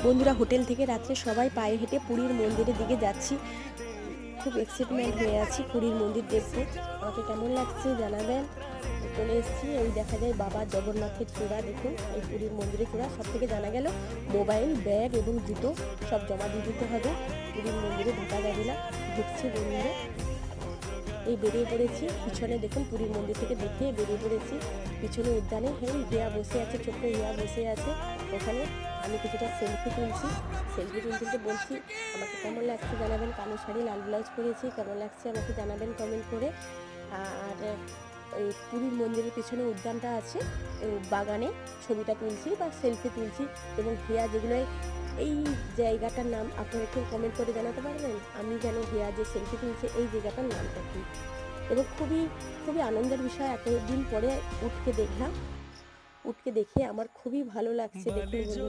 বন্ধুরা হোটেল থেকে রাত্রে সবাই পায়ে হেঁটে পুরীর মন্দিরের দিকে যাচ্ছি। খুব এক্সাইটমেন্ট হয়ে আছি পুরীর মন্দির দেখতে। আমাকে কেমন লাগছে জানাবেন। চলে এসেছি, এই দেখা যায় বাবা জগন্নাথের চূড়া। দেখুন এই পুরীর মন্দিরের চূড়া। সব থেকে জানা গেল মোবাইল, ব্যাগ এবং জুতো সব জমা দিয়ে দিতে হবে, পুরীর মন্দিরে ঢোকা যাবে না। ঢুকছে বন্ধুরা, এই বেরিয়ে পড়েছি। পিছনে দেখুন পুরীর মন্দির থেকে দেখে বেরিয়ে পড়েছি। পিছনে উদ্যানে হিয়া বসে আছে, ছোট্ট হিয়া বসে আছে ওখানে। আমি কিছুটা সেলফি তুলছি। সেলফি তুলতে বলছি আমাকে কেমন লাগছে জানাবেন। কালো শাড়ি লাল ব্লাউজ পরেছি, কেমন লাগছে আমাকে জানাবেন কমেন্ট করে। আর ওই পুরীর মন্দিরের পিছনে উদ্যানটা আছে, বাগানে ছবিটা তুলছি বা সেলফি তুলছি। এবং হিয়া যেগুলো, এই জায়গাটার নাম আপনারা একটু কমেন্ট করে জানাতে পারবেন। আমি যেন হিয়া যে সেলফি তুলছে এই জায়গাটার নামটা কি। এবং খুবই খুবই আনন্দের বিষয়, এতদিন পরে উঠকে দেখলাম। উঠকে দেখে আমার খুবই ভালো লাগছে। দেখুন